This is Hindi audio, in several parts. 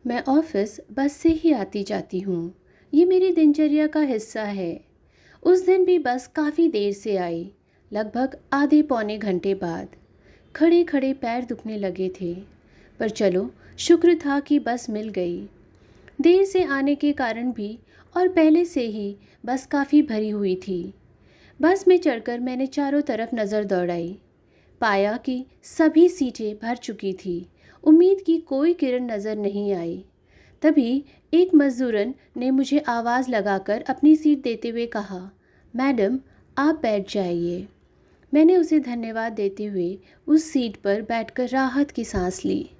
मैं ऑफिस बस से ही आती जाती हूँ। ये मेरी दिनचर्या का हिस्सा है। उस दिन भी बस काफ़ी देर से आई, लगभग आधे पौने घंटे बाद। खड़े खड़े पैर दुखने लगे थे, पर चलो शुक्र था कि बस मिल गई। देर से आने के कारण भी और पहले से ही बस काफ़ी भरी हुई थी। बस में चढ़कर मैंने चारों तरफ नज़र दौड़ाई। पाया कि सभी सीटें भर चुकी थी। उम्मीद की कोई किरण नज़र नहीं आई। तभी एक मज़दूरन ने मुझे आवाज़ लगाकर अपनी सीट देते हुए कहा, मैडम आप बैठ जाइए। मैंने उसे धन्यवाद देते हुए उस सीट पर बैठकर राहत की सांस ली।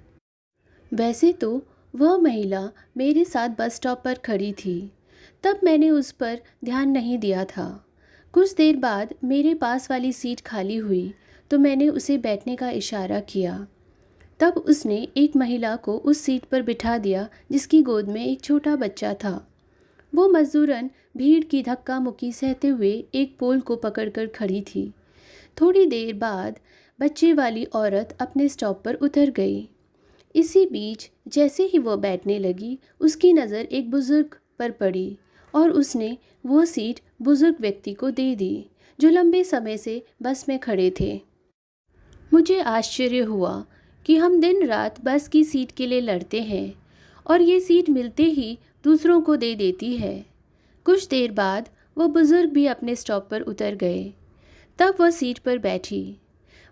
वैसे तो वह महिला मेरे साथ बस स्टॉप पर खड़ी थी, तब मैंने उस पर ध्यान नहीं दिया था। कुछ देर बाद मेरे पास वाली सीट खाली हुई तो मैंने उसे बैठने का इशारा किया। तब उसने एक महिला को उस सीट पर बिठा दिया जिसकी गोद में एक छोटा बच्चा था। वो मजदूरन भीड़ की धक्का मुक्की सहते हुए एक पोल को पकड़कर खड़ी थी। थोड़ी देर बाद बच्चे वाली औरत अपने स्टॉप पर उतर गई। इसी बीच जैसे ही वो बैठने लगी, उसकी नज़र एक बुज़ुर्ग पर पड़ी और उसने वो सीट बुज़ुर्ग व्यक्ति को दे दी जो लंबे समय से बस में खड़े थे। मुझे आश्चर्य हुआ कि हम दिन रात बस की सीट के लिए लड़ते हैं और ये सीट मिलते ही दूसरों को दे देती है। कुछ देर बाद वो बुज़ुर्ग भी अपने स्टॉप पर उतर गए। तब वह सीट पर बैठी।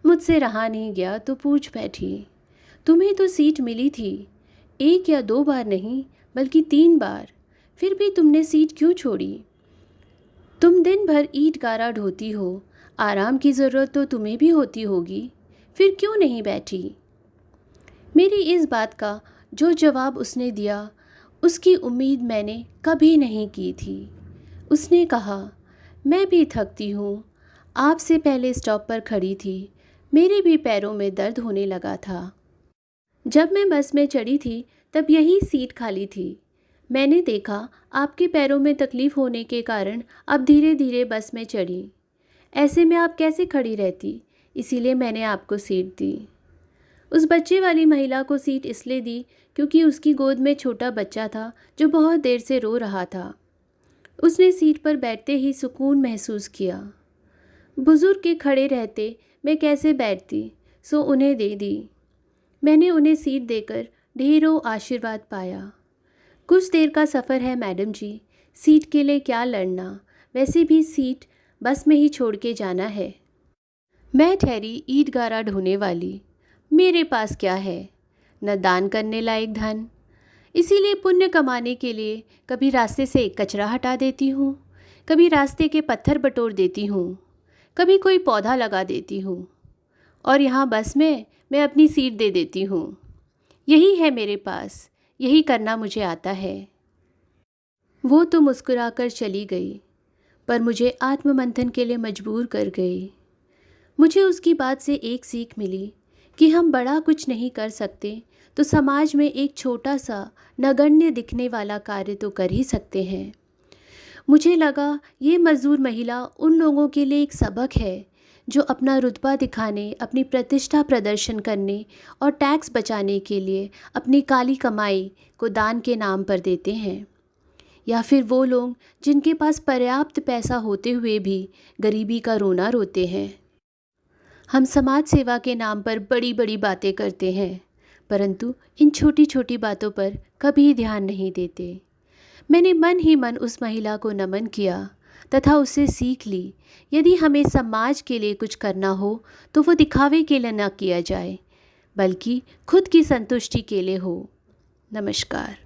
मुझसे रहा नहीं गया तो पूछ बैठी, तुम्हें तो सीट मिली थी, 1 या 2 बार नहीं बल्कि 3 बार, फिर भी तुमने सीट क्यों छोड़ी? तुम दिन भर ईंट गारा ढोती हो, आराम की ज़रूरत तो तुम्हें भी होती होगी, फिर क्यों नहीं बैठी? मेरी इस बात का जो जवाब उसने दिया, उसकी उम्मीद मैंने कभी नहीं की थी। उसने कहा, मैं भी थकती हूँ, आपसे पहले स्टॉप पर खड़ी थी, मेरे भी पैरों में दर्द होने लगा था। जब मैं बस में चढ़ी थी तब यही सीट खाली थी। मैंने देखा आपके पैरों में तकलीफ़ होने के कारण अब धीरे धीरे बस में चढ़ी। ऐसे में आप कैसे खड़ी रहती, इसीलिए मैंने आपको सीट दी। उस बच्चे वाली महिला को सीट इसलिए दी क्योंकि उसकी गोद में छोटा बच्चा था जो बहुत देर से रो रहा था। उसने सीट पर बैठते ही सुकून महसूस किया। बुज़ुर्ग के खड़े रहते मैं कैसे बैठती, सो उन्हें दे दी। मैंने उन्हें सीट देकर ढेरों आशीर्वाद पाया। कुछ देर का सफ़र है मैडम जी, सीट के लिए क्या लड़ना, वैसे भी सीट बस में ही छोड़ के जाना है। मैं ठहरी ईंट गारा ढोने वाली, मेरे पास क्या है, न दान करने लायक धन, इसीलिए पुण्य कमाने के लिए कभी रास्ते से कचरा हटा देती हूँ, कभी रास्ते के पत्थर बटोर देती हूँ, कभी कोई पौधा लगा देती हूँ, और यहाँ बस में मैं अपनी सीट दे देती हूँ। यही है मेरे पास, यही करना मुझे आता है। वो तो मुस्कुराकर चली गई, पर मुझे आत्ममंथन के लिए मजबूर कर गई। मुझे उसकी बात से एक सीख मिली कि हम बड़ा कुछ नहीं कर सकते तो समाज में एक छोटा सा नगण्य दिखने वाला कार्य तो कर ही सकते हैं। मुझे लगा ये मज़दूर महिला उन लोगों के लिए एक सबक है जो अपना रुतबा दिखाने, अपनी प्रतिष्ठा प्रदर्शन करने और टैक्स बचाने के लिए अपनी काली कमाई को दान के नाम पर देते हैं, या फिर वो लोग जिनके पास पर्याप्त पैसा होते हुए भी गरीबी का रोना रोते हैं। हम समाज सेवा के नाम पर बड़ी बड़ी बातें करते हैं, परंतु इन छोटी छोटी बातों पर कभी ध्यान नहीं देते। मैंने मन ही मन उस महिला को नमन किया तथा उससे सीख ली, यदि हमें समाज के लिए कुछ करना हो तो वो दिखावे के लिए न किया जाए, बल्कि खुद की संतुष्टि के लिए हो। नमस्कार।